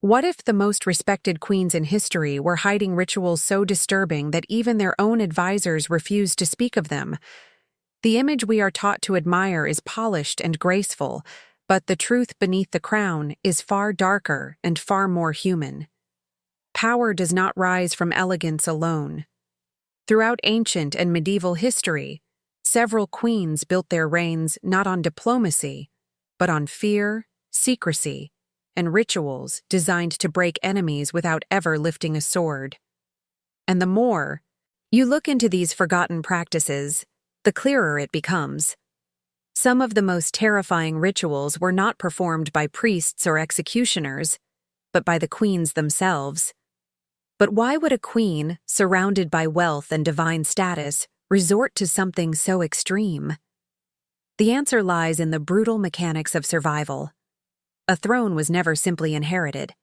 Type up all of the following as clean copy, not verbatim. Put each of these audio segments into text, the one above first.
What if the most respected queens in history were hiding rituals so disturbing that even their own advisors refused to speak of them? The image we are taught to admire is polished and graceful, but the truth beneath the crown is far darker and far more human. Power does not rise from elegance alone. Throughout ancient and medieval history, several queens built their reigns not on diplomacy, but on fear, secrecy, and rituals designed to break enemies without ever lifting a sword. And the more you look into these forgotten practices, the clearer it becomes. Some of the most terrifying rituals were not performed by priests or executioners, but by the queens themselves. But why would a queen, surrounded by wealth and divine status, resort to something so extreme? The answer lies in the brutal mechanics of survival. A throne was never simply inherited.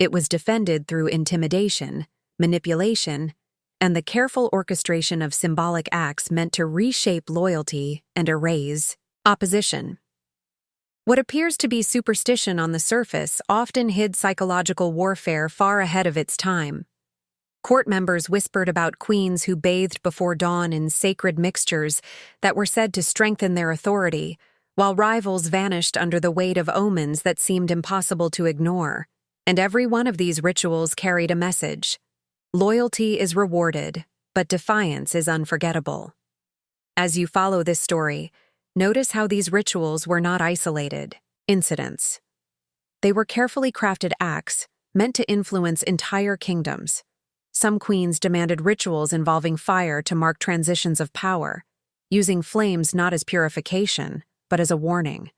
It was defended through intimidation, manipulation, and the careful orchestration of symbolic acts meant to reshape loyalty and erase opposition. What appears to be superstition on the surface often hid psychological warfare far ahead of its time. Court members whispered about queens who bathed before dawn in sacred mixtures that were said to strengthen their authority, while rivals vanished under the weight of omens that seemed impossible to ignore. And every one of these rituals carried a message. Loyalty is rewarded, but defiance is unforgettable. As you follow this story, notice how these rituals were not isolated incidents. They were carefully crafted acts meant to influence entire kingdoms. Some queens demanded rituals involving fire to mark transitions of power, using flames not as purification, but as a warning.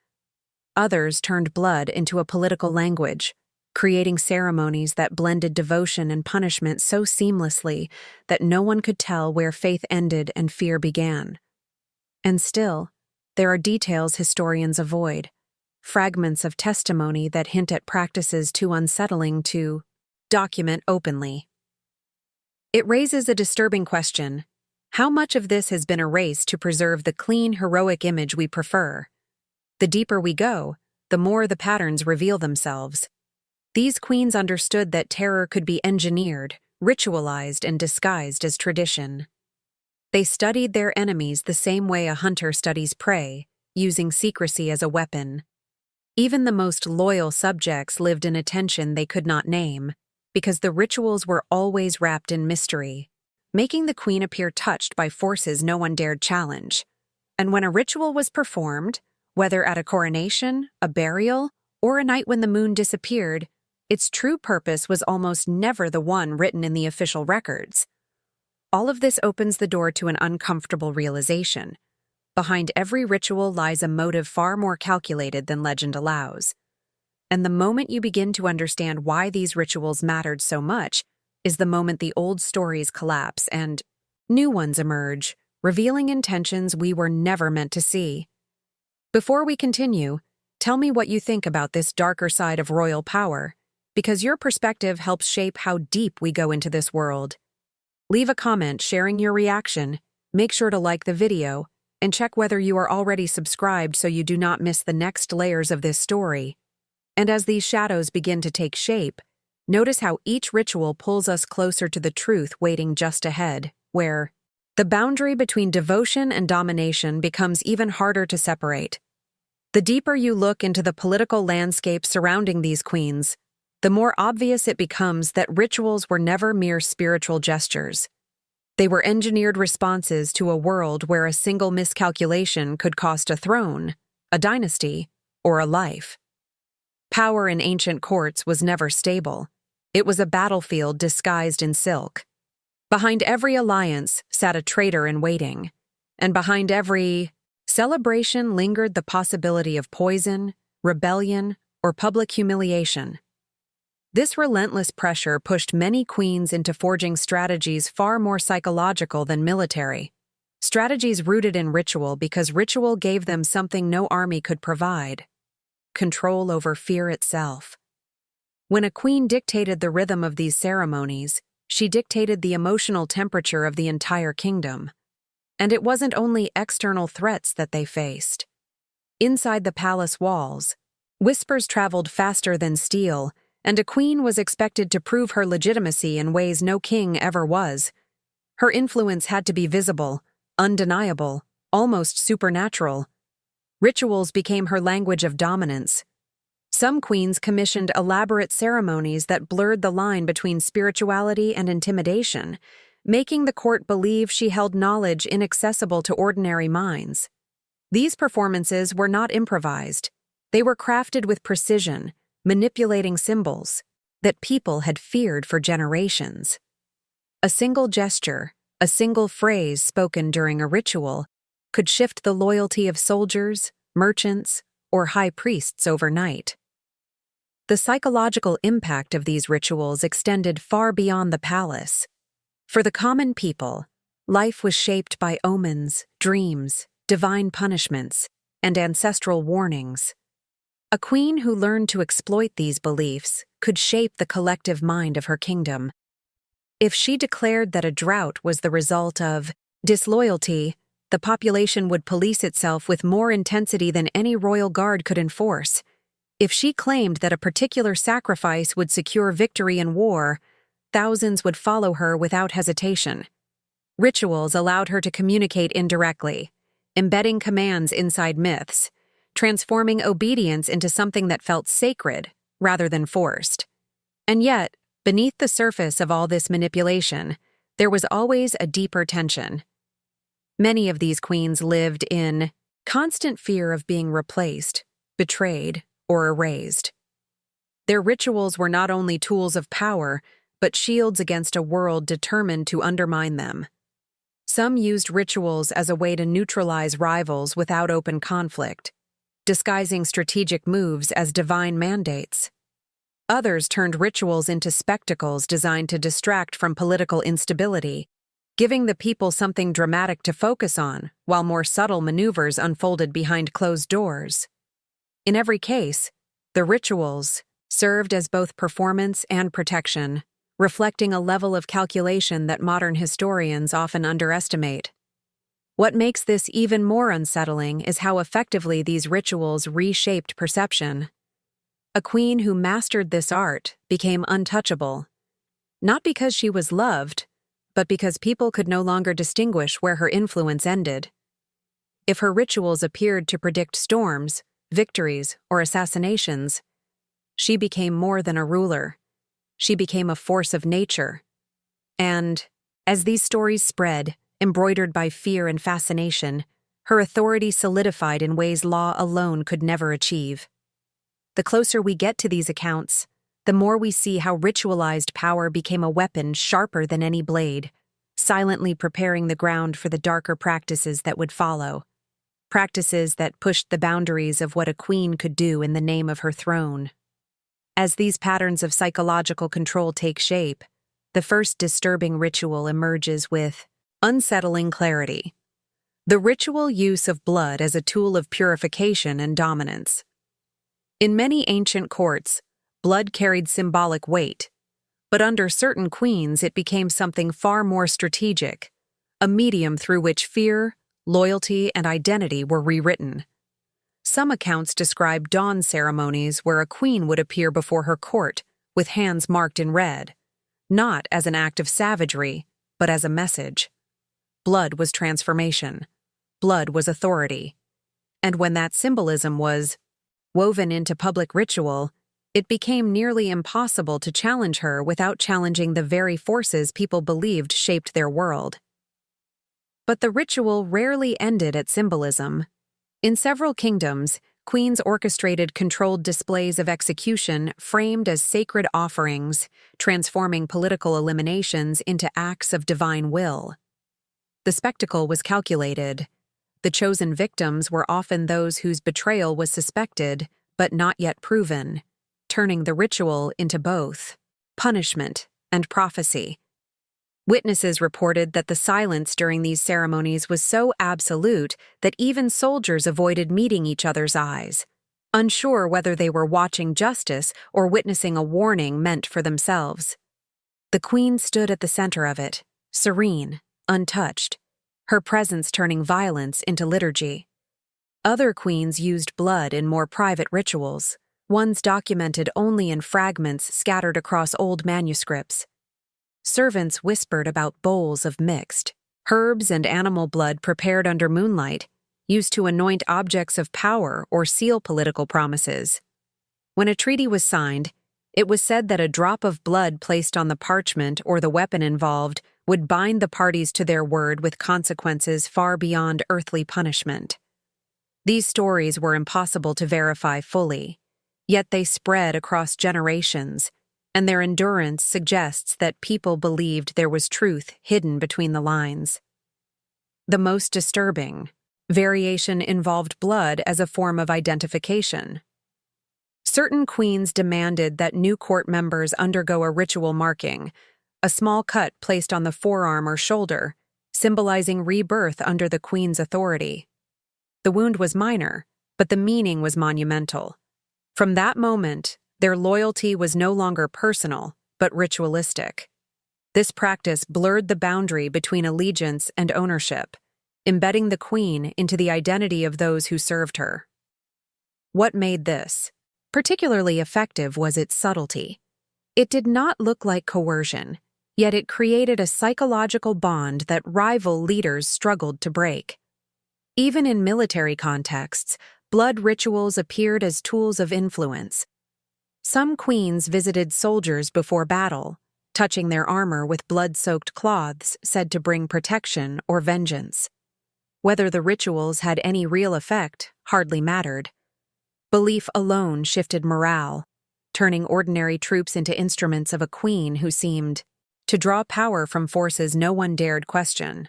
Others turned blood into a political language, creating ceremonies that blended devotion and punishment so seamlessly that no one could tell where faith ended and fear began. And still, there are details historians avoid, fragments of testimony that hint at practices too unsettling to document openly. It raises a disturbing question. How much of this has been erased to preserve the clean, heroic image we prefer? The deeper we go, the more the patterns reveal themselves. These queens understood that terror could be engineered, ritualized, and disguised as tradition. They studied their enemies the same way a hunter studies prey, using secrecy as a weapon. Even the most loyal subjects lived in a tension they could not name, because the rituals were always wrapped in mystery, making the queen appear touched by forces no one dared challenge. And when a ritual was performed, whether at a coronation, a burial, or a night when the moon disappeared, its true purpose was almost never the one written in the official records. All of this opens the door to an uncomfortable realization. Behind every ritual lies a motive far more calculated than legend allows. And the moment you begin to understand why these rituals mattered so much is the moment the old stories collapse and new ones emerge, revealing intentions we were never meant to see. Before we continue, tell me what you think about this darker side of royal power, because your perspective helps shape how deep we go into this world. Leave a comment sharing your reaction, make sure to like the video, and check whether you are already subscribed so you do not miss the next layers of this story. And as these shadows begin to take shape, notice how each ritual pulls us closer to the truth waiting just ahead, where the boundary between devotion and domination becomes even harder to separate. The deeper you look into the political landscape surrounding these queens, the more obvious it becomes that rituals were never mere spiritual gestures. They were engineered responses to a world where a single miscalculation could cost a throne, a dynasty, or a life. Power in ancient courts was never stable. It was a battlefield disguised in silk. Behind every alliance sat a traitor in waiting, and behind every celebration lingered the possibility of poison, rebellion, or public humiliation. This relentless pressure pushed many queens into forging strategies far more psychological than military. Strategies rooted in ritual because ritual gave them something no army could provide: control over fear itself. When a queen dictated the rhythm of these ceremonies, she dictated the emotional temperature of the entire kingdom. And it wasn't only external threats that they faced. Inside the palace walls, whispers traveled faster than steel, and a queen was expected to prove her legitimacy in ways no king ever was. Her influence had to be visible, undeniable, almost supernatural. Rituals became her language of dominance. Some queens commissioned elaborate ceremonies that blurred the line between spirituality and intimidation, making the court believe she held knowledge inaccessible to ordinary minds. These performances were not improvised. They were crafted with precision, manipulating symbols that people had feared for generations. A single gesture, a single phrase spoken during a ritual, could shift the loyalty of soldiers, merchants, or high priests overnight. The psychological impact of these rituals extended far beyond the palace. For the common people, life was shaped by omens, dreams, divine punishments, and ancestral warnings. A queen who learned to exploit these beliefs could shape the collective mind of her kingdom. If she declared that a drought was the result of disloyalty, the population would police itself with more intensity than any royal guard could enforce. If she claimed that a particular sacrifice would secure victory in war, thousands would follow her without hesitation. Rituals allowed her to communicate indirectly, embedding commands inside myths, transforming obedience into something that felt sacred rather than forced. And yet, beneath the surface of all this manipulation, there was always a deeper tension. Many of these queens lived in constant fear of being replaced, betrayed, or erased. Their rituals were not only tools of power, but shields against a world determined to undermine them. Some used rituals as a way to neutralize rivals without open conflict, disguising strategic moves as divine mandates. Others turned rituals into spectacles designed to distract from political instability, giving the people something dramatic to focus on, while more subtle maneuvers unfolded behind closed doors. In every case, the rituals served as both performance and protection, reflecting a level of calculation that modern historians often underestimate. What makes this even more unsettling is how effectively these rituals reshaped perception. A queen who mastered this art became untouchable, not because she was loved, but because people could no longer distinguish where her influence ended. If her rituals appeared to predict storms, victories, or assassinations, she became more than a ruler. She became a force of nature. And, as these stories spread, embroidered by fear and fascination, her authority solidified in ways law alone could never achieve. The closer we get to these accounts, the more we see how ritualized power became a weapon sharper than any blade, silently preparing the ground for the darker practices that would follow. Practices that pushed the boundaries of what a queen could do in the name of her throne. As these patterns of psychological control take shape, the first disturbing ritual emerges with unsettling clarity. The ritual use of blood as a tool of purification and dominance. In many ancient courts, blood carried symbolic weight, but under certain queens it became something far more strategic, a medium through which fear, loyalty, and identity were rewritten. Some accounts describe dawn ceremonies where a queen would appear before her court with hands marked in red, not as an act of savagery, but as a message. Blood was transformation. Blood was authority. And when that symbolism was woven into public ritual, it became nearly impossible to challenge her without challenging the very forces people believed shaped their world. But the ritual rarely ended at symbolism. In several kingdoms, queens orchestrated controlled displays of execution framed as sacred offerings, transforming political eliminations into acts of divine will. The spectacle was calculated. The chosen victims were often those whose betrayal was suspected, but not yet proven, turning the ritual into both punishment and prophecy. Witnesses reported that the silence during these ceremonies was so absolute that even soldiers avoided meeting each other's eyes, unsure whether they were watching justice or witnessing a warning meant for themselves. The queen stood at the center of it, serene, untouched, her presence turning violence into liturgy. Other queens used blood in more private rituals, ones documented only in fragments scattered across old manuscripts. Servants whispered about bowls of mixed herbs and animal blood prepared under moonlight, used to anoint objects of power or seal political promises. When a treaty was signed, it was said that a drop of blood placed on the parchment or the weapon involved would bind the parties to their word with consequences far beyond earthly punishment. These stories were impossible to verify fully, yet they spread across generations, and their endurance suggests that people believed there was truth hidden between the lines. The most disturbing variation involved blood as a form of identification. Certain queens demanded that new court members undergo a ritual marking, a small cut placed on the forearm or shoulder, symbolizing rebirth under the queen's authority. The wound was minor, but the meaning was monumental. From that moment, their loyalty was no longer personal, but ritualistic. This practice blurred the boundary between allegiance and ownership, embedding the queen into the identity of those who served her. What made this particularly effective was its subtlety. It did not look like coercion, yet it created a psychological bond that rival leaders struggled to break. Even in military contexts, blood rituals appeared as tools of influence. Some queens visited soldiers before battle, touching their armor with blood-soaked cloths said to bring protection or vengeance. Whether the rituals had any real effect hardly mattered. Belief alone shifted morale, turning ordinary troops into instruments of a queen who seemed to draw power from forces no one dared question.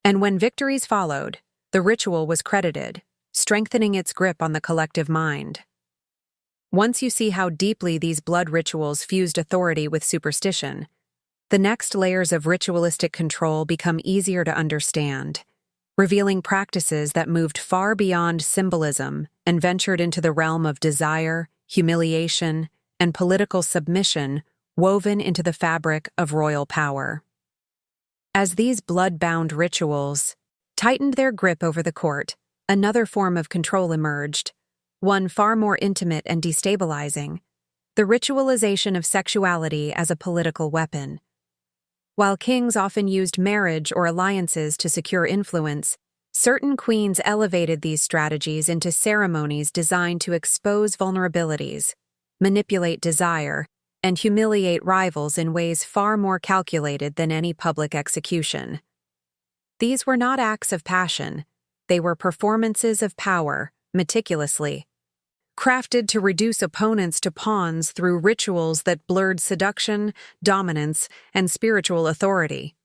And when victories followed, the ritual was credited, strengthening its grip on the collective mind. Once you see how deeply these blood rituals fused authority with superstition, the next layers of ritualistic control become easier to understand, revealing practices that moved far beyond symbolism and ventured into the realm of desire, humiliation, and political submission woven into the fabric of royal power. As these blood-bound rituals tightened their grip over the court, another form of control emerged, one far more intimate and destabilizing: the ritualization of sexuality as a political weapon. While kings often used marriage or alliances to secure influence, certain queens elevated these strategies into ceremonies designed to expose vulnerabilities, manipulate desire, and humiliate rivals in ways far more calculated than any public execution. These were not acts of passion, they were performances of power, meticulously crafted to reduce opponents to pawns through rituals that blurred seduction, dominance, and spiritual authority.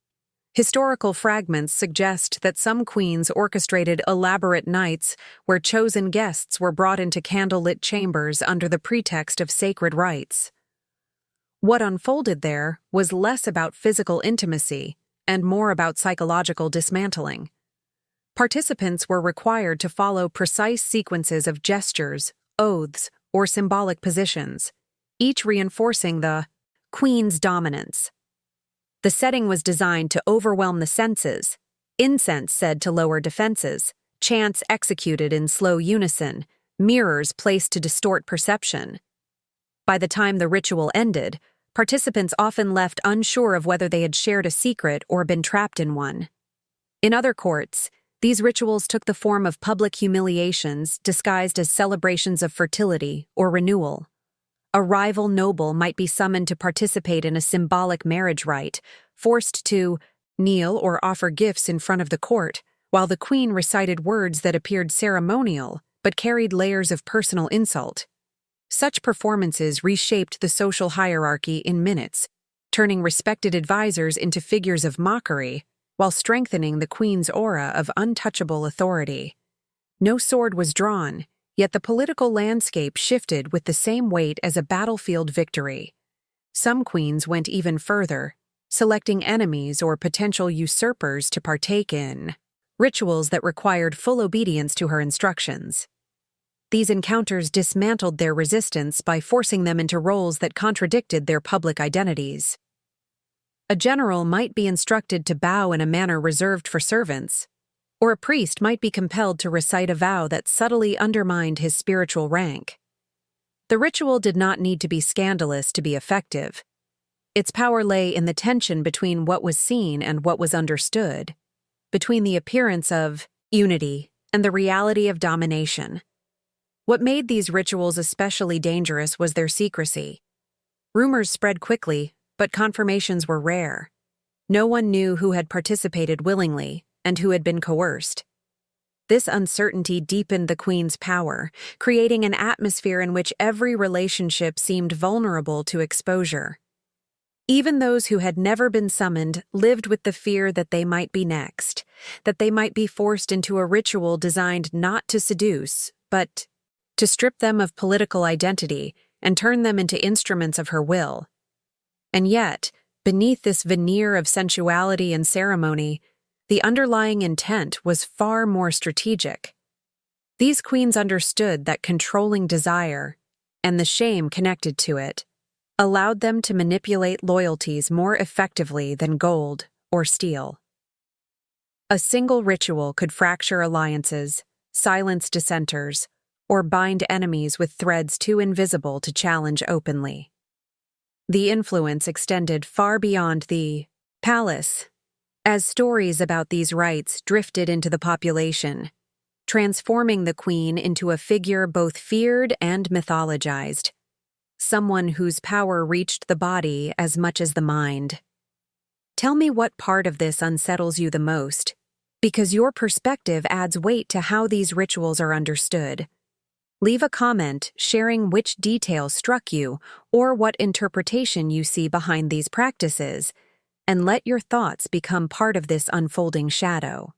Historical fragments suggest that some queens orchestrated elaborate nights where chosen guests were brought into candlelit chambers under the pretext of sacred rites. What unfolded there was less about physical intimacy and more about psychological dismantling. Participants were required to follow precise sequences of gestures, oaths, or symbolic positions, each reinforcing the queen's dominance. The setting was designed to overwhelm the senses, incense said to lower defenses, chants executed in slow unison, mirrors placed to distort perception. By the time the ritual ended, participants often left unsure of whether they had shared a secret or been trapped in one. In other courts, these rituals took the form of public humiliations disguised as celebrations of fertility or renewal. A rival noble might be summoned to participate in a symbolic marriage rite, forced to kneel or offer gifts in front of the court, while the queen recited words that appeared ceremonial but carried layers of personal insult. Such performances reshaped the social hierarchy in minutes, turning respected advisors into figures of mockery, while strengthening the queen's aura of untouchable authority. No sword was drawn, yet the political landscape shifted with the same weight as a battlefield victory. Some queens went even further, selecting enemies or potential usurpers to partake in rituals that required full obedience to her instructions. These encounters dismantled their resistance by forcing them into roles that contradicted their public identities. A general might be instructed to bow in a manner reserved for servants, or a priest might be compelled to recite a vow that subtly undermined his spiritual rank. The ritual did not need to be scandalous to be effective. Its power lay in the tension between what was seen and what was understood, between the appearance of unity and the reality of domination. What made these rituals especially dangerous was their secrecy. Rumors spread quickly, but confirmations were rare. No one knew who had participated willingly and who had been coerced. This uncertainty deepened the queen's power, creating an atmosphere in which every relationship seemed vulnerable to exposure. Even those who had never been summoned lived with the fear that they might be next, that they might be forced into a ritual designed not to seduce, but to strip them of political identity and turn them into instruments of her will. And yet, beneath this veneer of sensuality and ceremony, the underlying intent was far more strategic. These queens understood that controlling desire, and the shame connected to it, allowed them to manipulate loyalties more effectively than gold or steel. A single ritual could fracture alliances, silence dissenters, or bind enemies with threads too invisible to challenge openly. The influence extended far beyond the palace, as stories about these rites drifted into the population, transforming the queen into a figure both feared and mythologized, someone whose power reached the body as much as the mind. Tell me what part of this unsettles you the most, because your perspective adds weight to how these rituals are understood. Leave a comment sharing which detail struck you or what interpretation you see behind these practices, and let your thoughts become part of this unfolding shadow.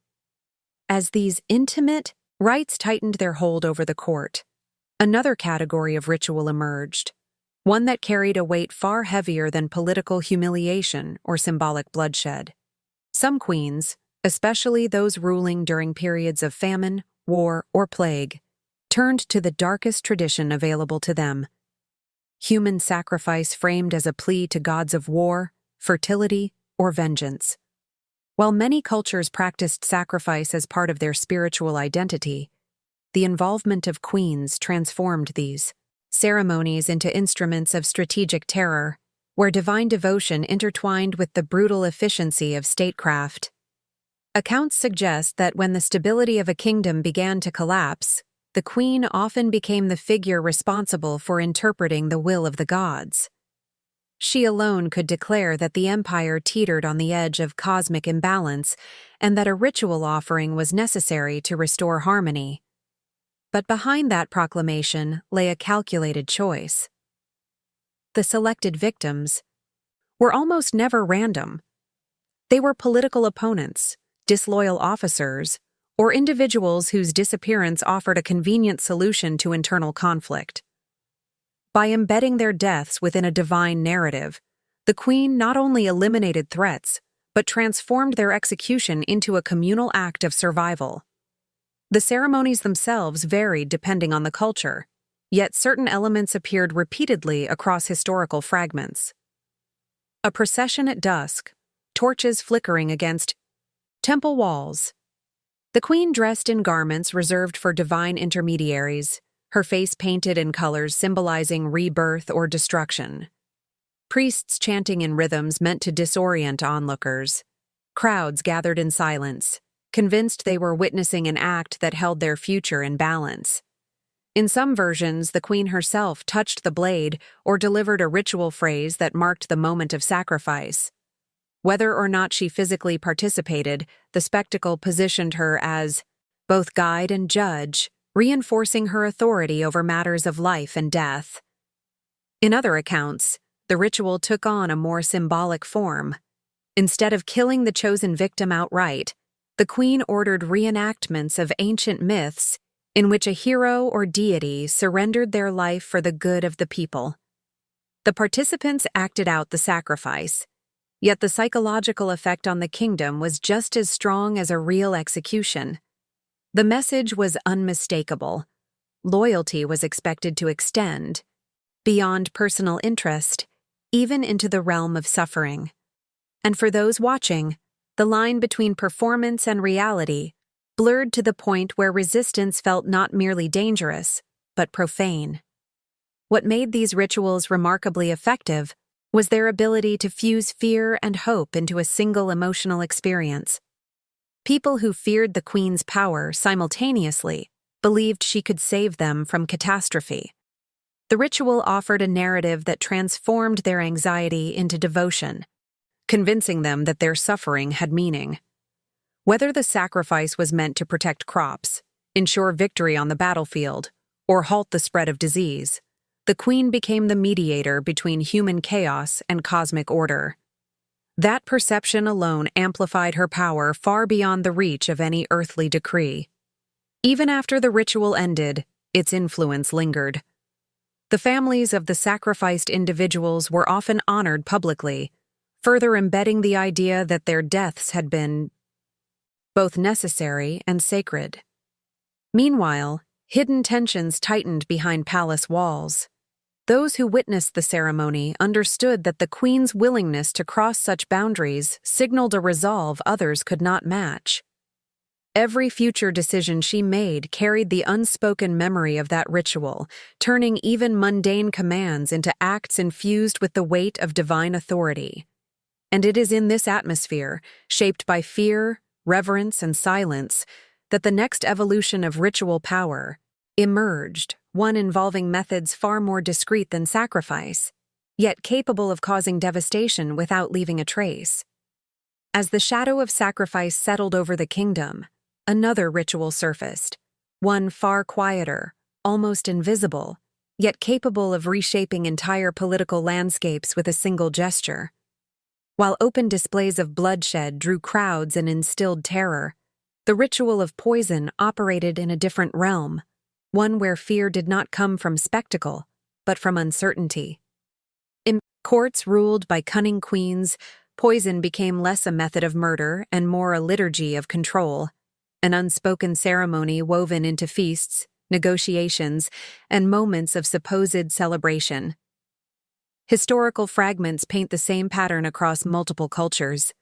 As these intimate rites tightened their hold over the court, another category of ritual emerged, one that carried a weight far heavier than political humiliation or symbolic bloodshed. Some queens, especially those ruling during periods of famine, war, or plague, turned to the darkest tradition available to them: human sacrifice framed as a plea to gods of war, fertility, or vengeance. While many cultures practiced sacrifice as part of their spiritual identity, the involvement of queens transformed these ceremonies into instruments of strategic terror, where divine devotion intertwined with the brutal efficiency of statecraft. Accounts suggest that when the stability of a kingdom began to collapse, the queen often became the figure responsible for interpreting the will of the gods. She alone could declare that the empire teetered on the edge of cosmic imbalance and that a ritual offering was necessary to restore harmony. But behind that proclamation lay a calculated choice. The selected victims were almost never random. They were political opponents, disloyal officers, or individuals whose disappearance offered a convenient solution to internal conflict. By embedding their deaths within a divine narrative, the queen not only eliminated threats, but transformed their execution into a communal act of survival. The ceremonies themselves varied depending on the culture, yet certain elements appeared repeatedly across historical fragments. A procession at dusk, torches flickering against temple walls. The queen dressed in garments reserved for divine intermediaries, her face painted in colors symbolizing rebirth or destruction. Priests chanting in rhythms meant to disorient onlookers. Crowds gathered in silence, convinced they were witnessing an act that held their future in balance. In some versions, the queen herself touched the blade or delivered a ritual phrase that marked the moment of sacrifice. Whether or not she physically participated, the spectacle positioned her as both guide and judge, reinforcing her authority over matters of life and death. In other accounts, the ritual took on a more symbolic form. Instead of killing the chosen victim outright, the queen ordered reenactments of ancient myths in which a hero or deity surrendered their life for the good of the people. The participants acted out the sacrifice, yet the psychological effect on the kingdom was just as strong as a real execution. The message was unmistakable. Loyalty was expected to extend beyond personal interest, even into the realm of suffering. And for those watching, the line between performance and reality blurred to the point where resistance felt not merely dangerous, but profane. What made these rituals remarkably effective was their ability to fuse fear and hope into a single emotional experience. People who feared the queen's power simultaneously believed she could save them from catastrophe. The ritual offered a narrative that transformed their anxiety into devotion, convincing them that their suffering had meaning. Whether the sacrifice was meant to protect crops, ensure victory on the battlefield, or halt the spread of disease, the queen became the mediator between human chaos and cosmic order. That perception alone amplified her power far beyond the reach of any earthly decree. Even after the ritual ended, its influence lingered. The families of the sacrificed individuals were often honored publicly, further embedding the idea that their deaths had been both necessary and sacred. Meanwhile, hidden tensions tightened behind palace walls. Those who witnessed the ceremony understood that the queen's willingness to cross such boundaries signaled a resolve others could not match. Every future decision she made carried the unspoken memory of that ritual, turning even mundane commands into acts infused with the weight of divine authority. And it is in this atmosphere, shaped by fear, reverence, and silence, that the next evolution of ritual power emerged, one involving methods far more discreet than sacrifice, yet capable of causing devastation without leaving a trace. As the shadow of sacrifice settled over the kingdom, another ritual surfaced, one far quieter, almost invisible, yet capable of reshaping entire political landscapes with a single gesture. While open displays of bloodshed drew crowds and instilled terror, the ritual of poison operated in a different realm, one where fear did not come from spectacle, but from uncertainty. In courts ruled by cunning queens, poison became less a method of murder and more a liturgy of control, an unspoken ceremony woven into feasts, negotiations, and moments of supposed celebration. Historical fragments paint the same pattern across multiple cultures.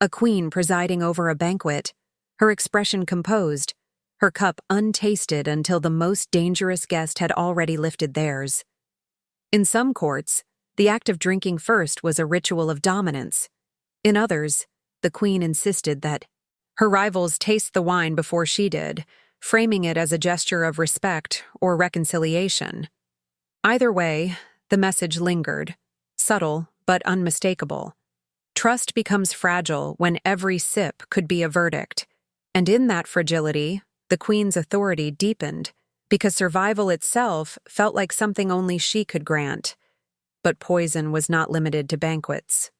A queen presiding over a banquet, her expression composed, her cup untasted until the most dangerous guest had already lifted theirs. In some courts, the act of drinking first was a ritual of dominance. In others, the queen insisted that her rivals taste the wine before she did, framing it as a gesture of respect or reconciliation. Either way, the message lingered, subtle but unmistakable. Trust becomes fragile when every sip could be a verdict, and in that fragility, the queen's authority deepened, because survival itself felt like something only she could grant. But poison was not limited to banquets.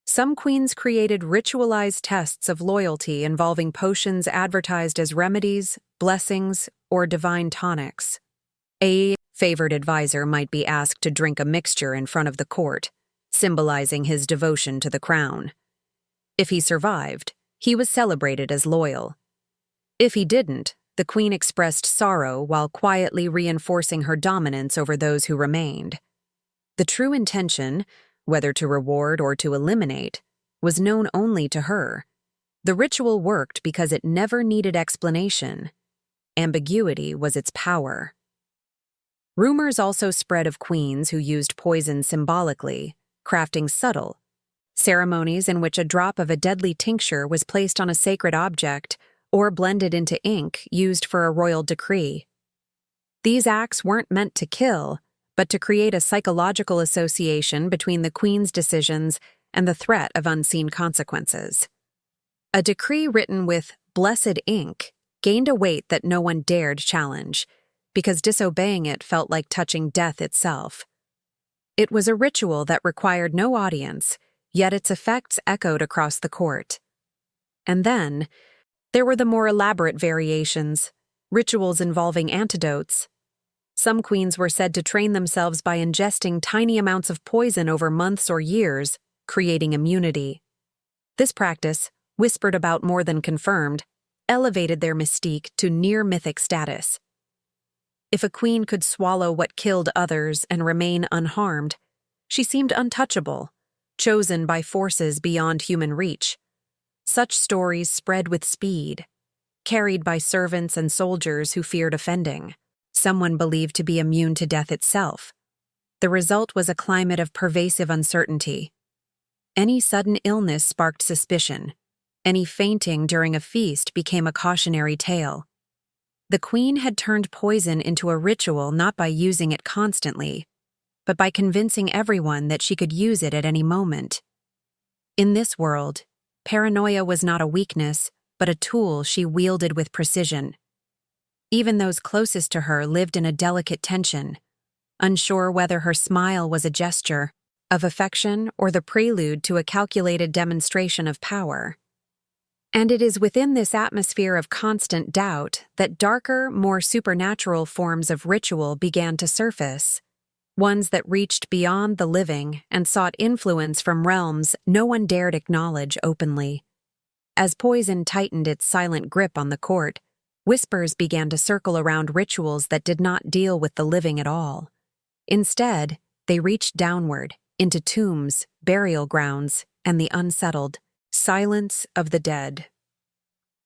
Some queens created ritualized tests of loyalty involving potions advertised as remedies, blessings, or divine tonics. A favored advisor might be asked to drink a mixture in front of the court, symbolizing his devotion to the crown. If he survived, he was celebrated as loyal. If he didn't, the queen expressed sorrow while quietly reinforcing her dominance over those who remained. The true intention, whether to reward or to eliminate, was known only to her. The ritual worked because it never needed explanation. Ambiguity was its power. Rumors also spread of queens who used poison symbolically, crafting subtle ceremonies in which a drop of a deadly tincture was placed on a sacred object or blended into ink used for a royal decree. These acts weren't meant to kill, but to create a psychological association between the queen's decisions and the threat of unseen consequences. A decree written with blessed ink gained a weight that no one dared challenge, because disobeying it felt like touching death itself. It was a ritual that required no audience, yet its effects echoed across the court. And then, there were the more elaborate variations, rituals involving antidotes. Some queens were said to train themselves by ingesting tiny amounts of poison over months or years, creating immunity. This practice, whispered about more than confirmed, elevated their mystique to near-mythic status. If a queen could swallow what killed others and remain unharmed, she seemed untouchable, chosen by forces beyond human reach. Such stories spread with speed, carried by servants and soldiers who feared offending, someone believed to be immune to death itself. The result was a climate of pervasive uncertainty. Any sudden illness sparked suspicion. Any fainting during a feast became a cautionary tale. The queen had turned poison into a ritual not by using it constantly, but by convincing everyone that she could use it at any moment. In this world, paranoia was not a weakness, but a tool she wielded with precision. Even those closest to her lived in a delicate tension, unsure whether her smile was a gesture of affection or the prelude to a calculated demonstration of power. And it is within this atmosphere of constant doubt that darker, more supernatural forms of ritual began to surface, ones that reached beyond the living and sought influence from realms no one dared acknowledge openly. As poison tightened its silent grip on the court, whispers began to circle around rituals that did not deal with the living at all. Instead, they reached downward, into tombs, burial grounds, and the unsettled silence of the dead.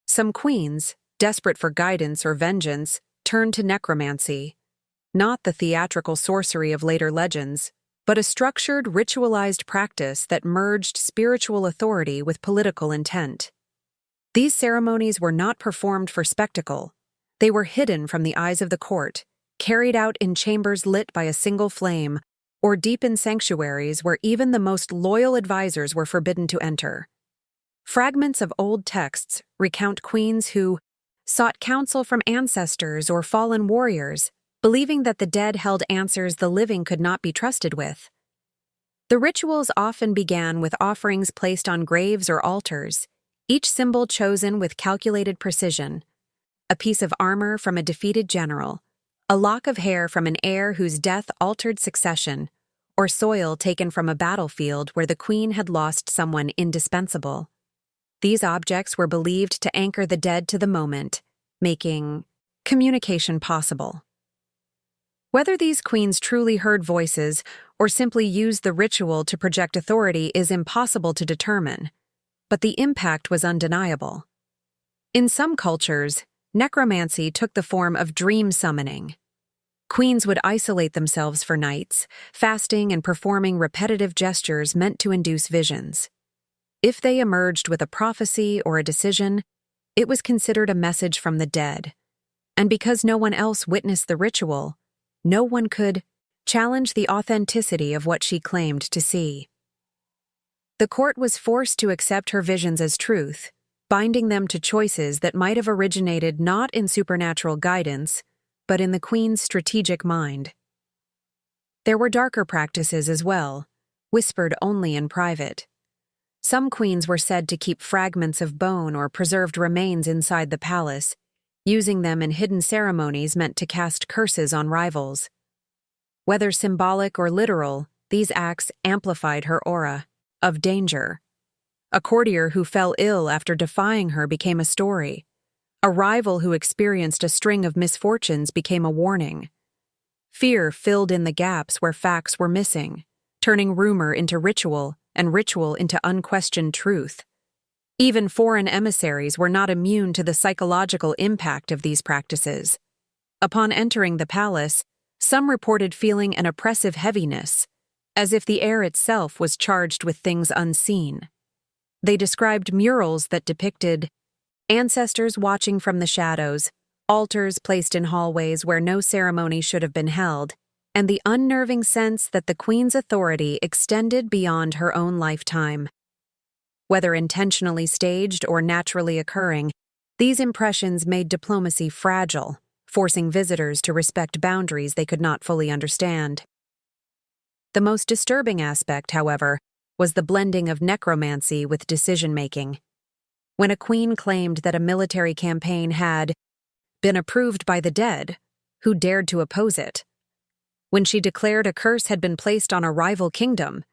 Some queens, desperate for guidance or vengeance, turned to necromancy, not the theatrical sorcery of later legends, but a structured, ritualized practice that merged spiritual authority with political intent. These ceremonies were not performed for spectacle. They were hidden from the eyes of the court, carried out in chambers lit by a single flame, or deep in sanctuaries where even the most loyal advisors were forbidden to enter. Fragments of old texts recount queens who sought counsel from ancestors or fallen warriors, believing that the dead held answers the living could not be trusted with. The rituals often began with offerings placed on graves or altars, each symbol chosen with calculated precision: a piece of armor from a defeated general, a lock of hair from an heir whose death altered succession, or soil taken from a battlefield where the queen had lost someone indispensable. These objects were believed to anchor the dead to the moment, making communication possible. Whether these queens truly heard voices or simply used the ritual to project authority is impossible to determine, but the impact was undeniable. In some cultures, necromancy took the form of dream summoning. Queens would isolate themselves for nights, fasting and performing repetitive gestures meant to induce visions. If they emerged with a prophecy or a decision, it was considered a message from the dead. And because no one else witnessed the ritual, no one could challenge the authenticity of what she claimed to see. The court was forced to accept her visions as truth, binding them to choices that might have originated not in supernatural guidance, but in the queen's strategic mind. There were darker practices as well, whispered only in private. Some queens were said to keep fragments of bone or preserved remains inside the palace, using them in hidden ceremonies meant to cast curses on rivals. Whether symbolic or literal, these acts amplified her aura of danger. A courtier who fell ill after defying her became a story. A rival who experienced a string of misfortunes became a warning. Fear filled in the gaps where facts were missing, turning rumor into ritual and ritual into unquestioned truth. Even foreign emissaries were not immune to the psychological impact of these practices. Upon entering the palace, some reported feeling an oppressive heaviness, as if the air itself was charged with things unseen. They described murals that depicted ancestors watching from the shadows, altars placed in hallways where no ceremony should have been held, and the unnerving sense that the queen's authority extended beyond her own lifetime. Whether intentionally staged or naturally occurring, these impressions made diplomacy fragile, forcing visitors to respect boundaries they could not fully understand. The most disturbing aspect, however, was the blending of necromancy with decision-making. When a queen claimed that a military campaign had been approved by the dead, who dared to oppose it? When she declared a curse had been placed on a rival kingdom,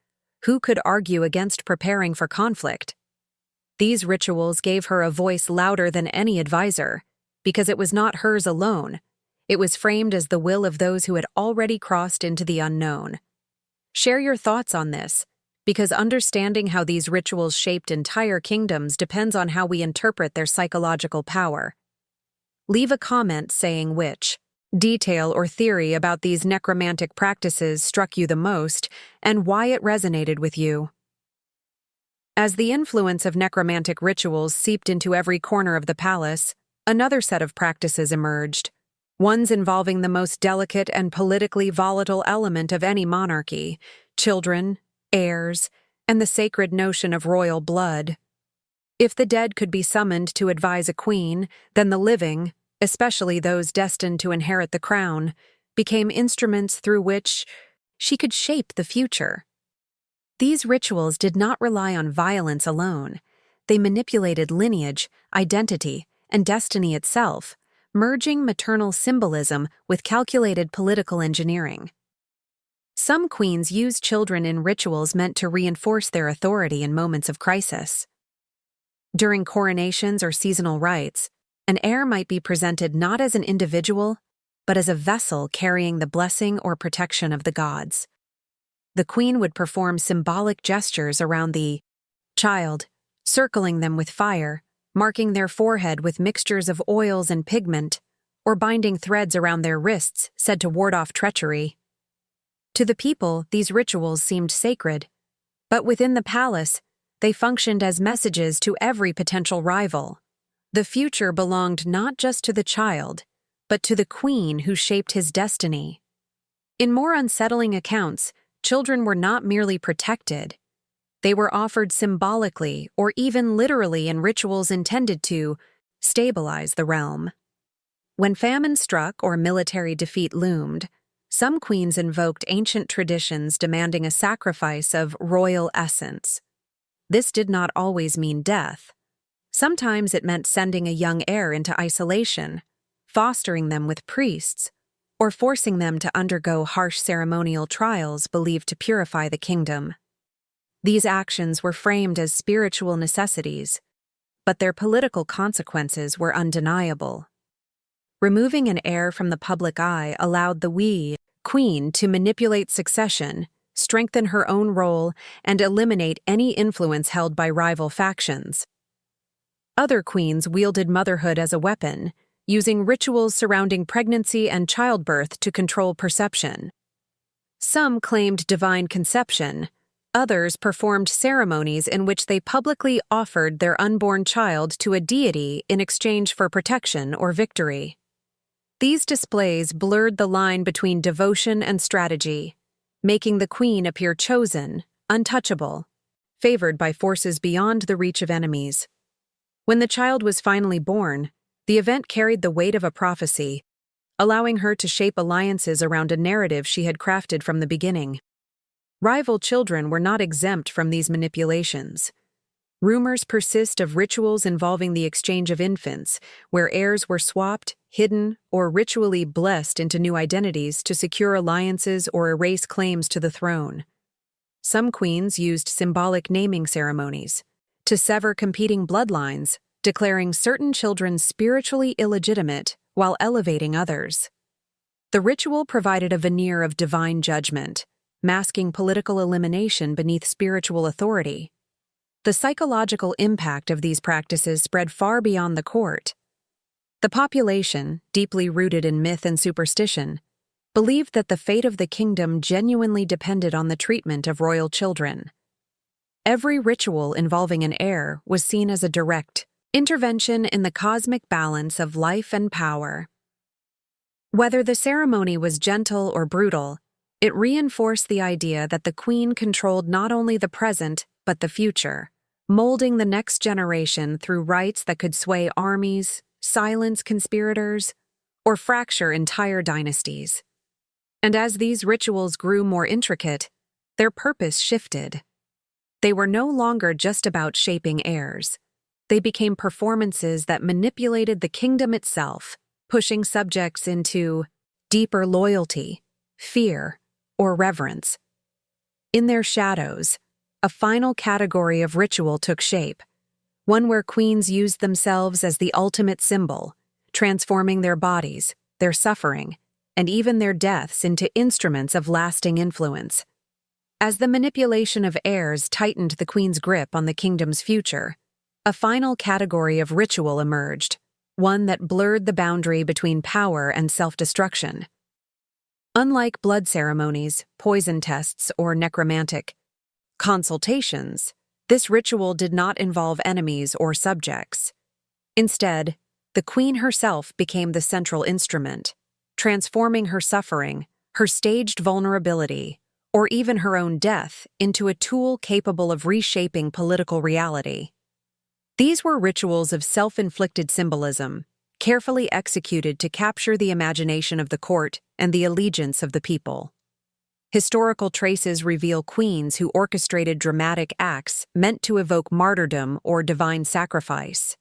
who could argue against preparing for conflict? These rituals gave her a voice louder than any advisor, because it was not hers alone. It was framed as the will of those who had already crossed into the unknown. Share your thoughts on this, because understanding how these rituals shaped entire kingdoms depends on how we interpret their psychological power. Leave a comment saying which detail or theory about these necromantic practices struck you the most, and why it resonated with you? As the influence of necromantic rituals seeped into every corner of the palace, another set of practices emerged, ones involving the most delicate and politically volatile element of any monarchy: children, heirs, and the sacred notion of royal blood. If the dead could be summoned to advise a queen, then the living, especially those destined to inherit the crown, became instruments through which she could shape the future. These rituals did not rely on violence alone. They manipulated lineage, identity, and destiny itself, merging maternal symbolism with calculated political engineering. Some queens used children in rituals meant to reinforce their authority in moments of crisis. During coronations or seasonal rites, an heir might be presented not as an individual, but as a vessel carrying the blessing or protection of the gods. The queen would perform symbolic gestures around the child, circling them with fire, marking their forehead with mixtures of oils and pigment, or binding threads around their wrists, said to ward off treachery. To the people, these rituals seemed sacred, but within the palace, they functioned as messages to every potential rival. The future belonged not just to the child, but to the queen who shaped his destiny. In more unsettling accounts, children were not merely protected. They were offered symbolically or even literally in rituals intended to stabilize the realm. When famine struck or military defeat loomed, some queens invoked ancient traditions demanding a sacrifice of royal essence. This did not always mean death. Sometimes it meant sending a young heir into isolation, fostering them with priests, or forcing them to undergo harsh ceremonial trials believed to purify the kingdom. These actions were framed as spiritual necessities, but their political consequences were undeniable. Removing an heir from the public eye allowed the queen to manipulate succession, strengthen her own role, and eliminate any influence held by rival factions. Other queens wielded motherhood as a weapon, using rituals surrounding pregnancy and childbirth to control perception. Some claimed divine conception. Others performed ceremonies in which they publicly offered their unborn child to a deity in exchange for protection or victory. These displays blurred the line between devotion and strategy, making the queen appear chosen, untouchable, favored by forces beyond the reach of enemies. When the child was finally born, the event carried the weight of a prophecy, allowing her to shape alliances around a narrative she had crafted from the beginning. Rival children were not exempt from these manipulations. Rumors persist of rituals involving the exchange of infants, where heirs were swapped, hidden, or ritually blessed into new identities to secure alliances or erase claims to the throne. Some queens used symbolic naming ceremonies to sever competing bloodlines, declaring certain children spiritually illegitimate while elevating others. The ritual provided a veneer of divine judgment, masking political elimination beneath spiritual authority. The psychological impact of these practices spread far beyond the court. The population, deeply rooted in myth and superstition, believed that the fate of the kingdom genuinely depended on the treatment of royal children. Every ritual involving an heir was seen as a direct intervention in the cosmic balance of life and power. Whether the ceremony was gentle or brutal, it reinforced the idea that the queen controlled not only the present but the future, molding the next generation through rites that could sway armies, silence conspirators, or fracture entire dynasties. And as these rituals grew more intricate, their purpose shifted. They were no longer just about shaping heirs. They became performances that manipulated the kingdom itself, pushing subjects into deeper loyalty, fear, or reverence. In their shadows, a final category of ritual took shape, one where queens used themselves as the ultimate symbol, transforming their bodies, their suffering, and even their deaths into instruments of lasting influence. As the manipulation of heirs tightened the queen's grip on the kingdom's future, a final category of ritual emerged, one that blurred the boundary between power and self-destruction. Unlike blood ceremonies, poison tests, or necromantic consultations, this ritual did not involve enemies or subjects. Instead, the queen herself became the central instrument, transforming her suffering, her staged vulnerability, or even her own death into a tool capable of reshaping political reality. These were rituals of self-inflicted symbolism, carefully executed to capture the imagination of the court and the allegiance of the people. Historical traces reveal queens who orchestrated dramatic acts meant to evoke martyrdom or divine sacrifice.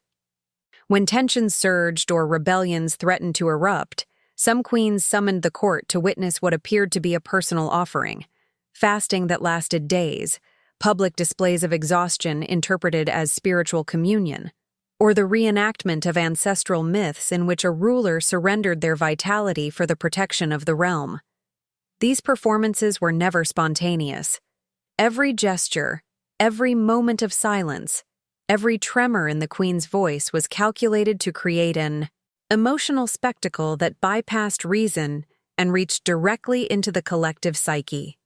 When tensions surged or rebellions threatened to erupt, some queens summoned the court to witness what appeared to be a personal offering: fasting that lasted days, public displays of exhaustion interpreted as spiritual communion, or the reenactment of ancestral myths in which a ruler surrendered their vitality for the protection of the realm. These performances were never spontaneous. Every gesture, every moment of silence, every tremor in the queen's voice was calculated to create an emotional spectacle that bypassed reason and reached directly into the collective psyche.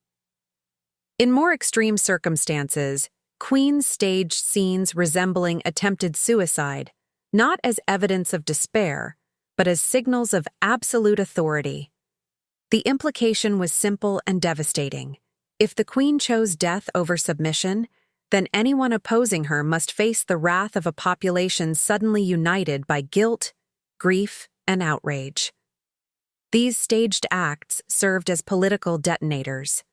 In more extreme circumstances, queens staged scenes resembling attempted suicide, not as evidence of despair, but as signals of absolute authority. The implication was simple and devastating. If the queen chose death over submission, then anyone opposing her must face the wrath of a population suddenly united by guilt, grief, and outrage. These staged acts served as political detonators.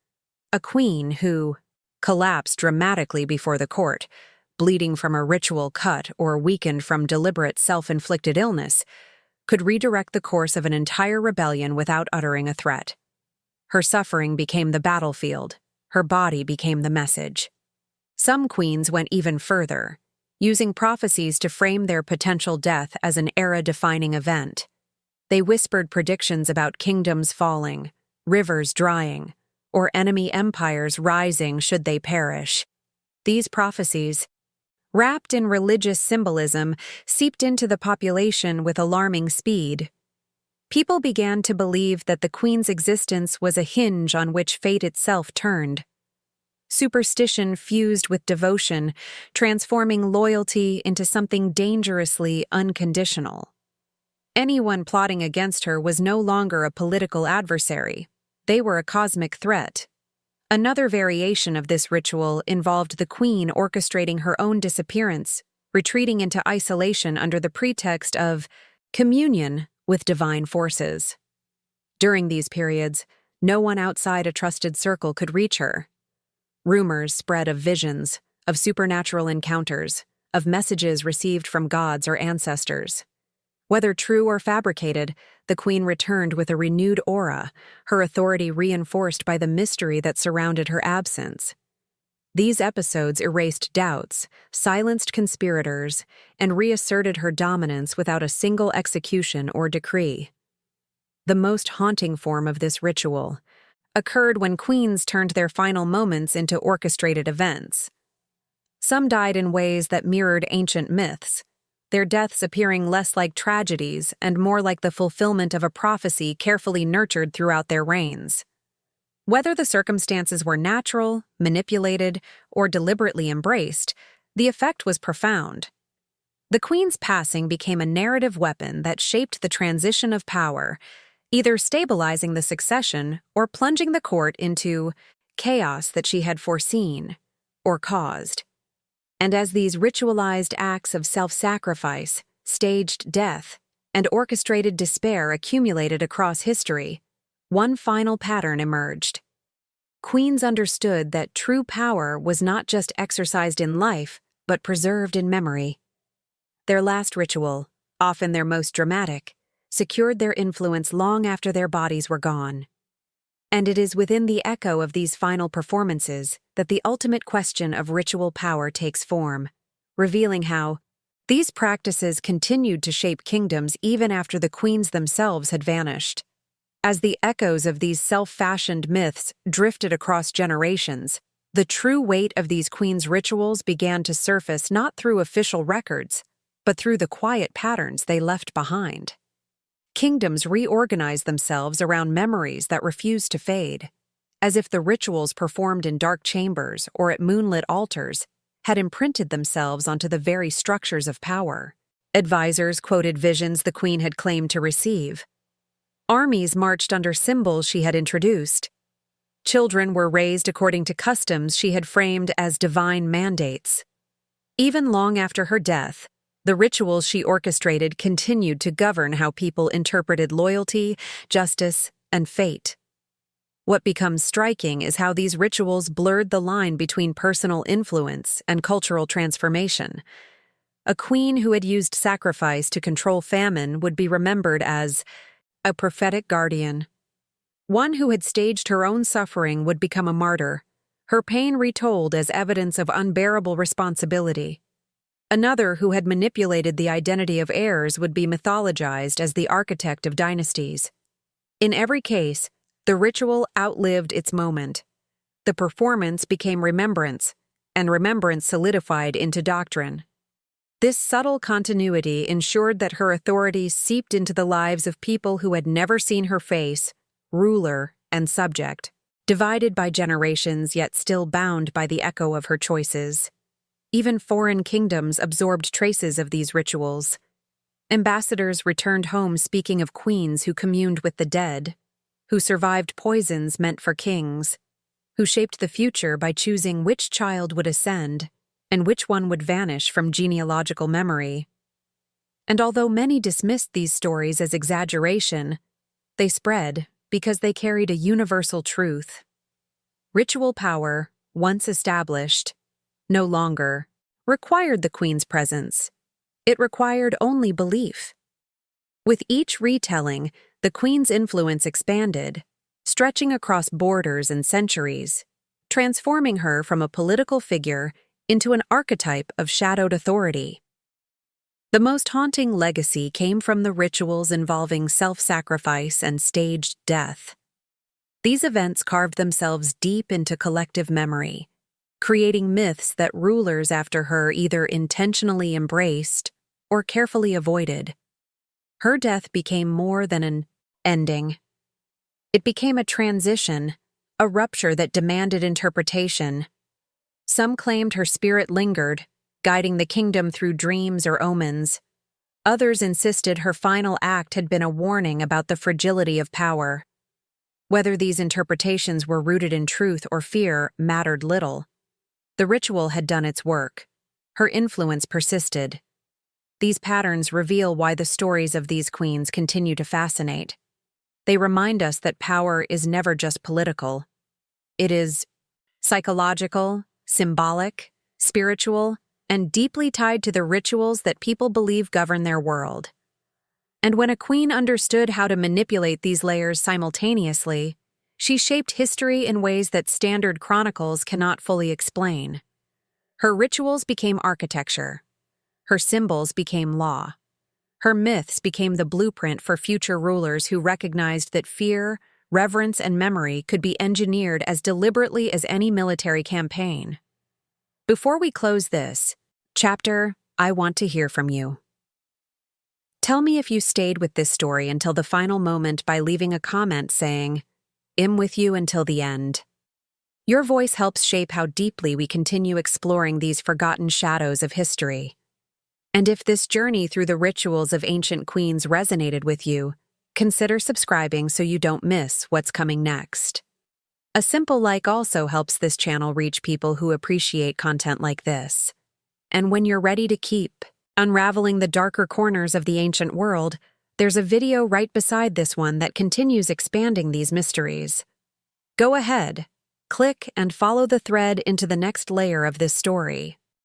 A queen who collapsed dramatically before the court, bleeding from a ritual cut or weakened from deliberate self-inflicted illness, could redirect the course of an entire rebellion without uttering a threat. Her suffering became the battlefield, her body became the message. Some queens went even further, using prophecies to frame their potential death as an era-defining event. They whispered predictions about kingdoms falling, rivers drying, or enemy empires rising should they perish. These prophecies, wrapped in religious symbolism, seeped into the population with alarming speed. People began to believe that the queen's existence was a hinge on which fate itself turned. Superstition fused with devotion, transforming loyalty into something dangerously unconditional. Anyone plotting against her was no longer a political adversary. They were a cosmic threat. Another variation of this ritual involved the queen orchestrating her own disappearance, retreating into isolation under the pretext of communion with divine forces. During these periods, no one outside a trusted circle could reach her. Rumors spread of visions, of supernatural encounters, of messages received from gods or ancestors. Whether true or fabricated, the queen returned with a renewed aura, her authority reinforced by the mystery that surrounded her absence. These episodes erased doubts, silenced conspirators, and reasserted her dominance without a single execution or decree. The most haunting form of this ritual occurred when queens turned their final moments into orchestrated events. Some died in ways that mirrored ancient myths, their deaths appearing less like tragedies and more like the fulfillment of a prophecy carefully nurtured throughout their reigns. Whether the circumstances were natural, manipulated, or deliberately embraced, the effect was profound. The queen's passing became a narrative weapon that shaped the transition of power, either stabilizing the succession or plunging the court into chaos that she had foreseen or caused. And as these ritualized acts of self-sacrifice, staged death, and orchestrated despair accumulated across history, one final pattern emerged. Queens understood that true power was not just exercised in life, but preserved in memory. Their last ritual, often their most dramatic, secured their influence long after their bodies were gone. And it is within the echo of these final performances that the ultimate question of ritual power takes form, revealing how these practices continued to shape kingdoms even after the queens themselves had vanished. As the echoes of these self-fashioned myths drifted across generations, the true weight of these queens' rituals began to surface not through official records, but through the quiet patterns they left behind. Kingdoms reorganized themselves around memories that refused to fade, as if the rituals performed in dark chambers or at moonlit altars had imprinted themselves onto the very structures of power. Advisors quoted visions the queen had claimed to receive. Armies marched under symbols she had introduced. Children were raised according to customs she had framed as divine mandates. Even long after her death, the rituals she orchestrated continued to govern how people interpreted loyalty, justice, and fate. What becomes striking is how these rituals blurred the line between personal influence and cultural transformation. A queen who had used sacrifice to control famine would be remembered as a prophetic guardian. One who had staged her own suffering would become a martyr, her pain retold as evidence of unbearable responsibility. Another who had manipulated the identity of heirs would be mythologized as the architect of dynasties. In every case, the ritual outlived its moment. The performance became remembrance, and remembrance solidified into doctrine. This subtle continuity ensured that her authority seeped into the lives of people who had never seen her face, ruler and subject, divided by generations yet still bound by the echo of her choices. Even foreign kingdoms absorbed traces of these rituals. Ambassadors returned home speaking of queens who communed with the dead, who survived poisons meant for kings, who shaped the future by choosing which child would ascend and which one would vanish from genealogical memory. And although many dismissed these stories as exaggeration, they spread because they carried a universal truth. Ritual power, once established, no longer required the queen's presence. It required only belief. With each retelling, the queen's influence expanded, stretching across borders and centuries, transforming her from a political figure into an archetype of shadowed authority. The most haunting legacy came from the rituals involving self-sacrifice and staged death. These events carved themselves deep into collective memory, creating myths that rulers after her either intentionally embraced or carefully avoided. Her death became more than an ending. It became a transition, a rupture that demanded interpretation. Some claimed her spirit lingered, guiding the kingdom through dreams or omens. Others insisted her final act had been a warning about the fragility of power. Whether these interpretations were rooted in truth or fear mattered little. The ritual had done its work. Her influence persisted. These patterns reveal why the stories of these queens continue to fascinate. They remind us that power is never just political. It is psychological, symbolic, spiritual, and deeply tied to the rituals that people believe govern their world. And when a queen understood how to manipulate these layers simultaneously, she shaped history in ways that standard chronicles cannot fully explain. Her rituals became architecture. Her symbols became law. Her myths became the blueprint for future rulers who recognized that fear, reverence, and memory could be engineered as deliberately as any military campaign. Before we close this chapter, I want to hear from you. Tell me if you stayed with this story until the final moment by leaving a comment saying, "I'm with you until the end." Your voice helps shape how deeply we continue exploring these forgotten shadows of history. And if this journey through the rituals of ancient queens resonated with you, consider subscribing so you don't miss what's coming next. A simple like also helps this channel reach people who appreciate content like this. And when you're ready to keep unraveling the darker corners of the ancient world, there's a video right beside this one that continues expanding these mysteries. Go ahead, click and follow the thread into the next layer of this story.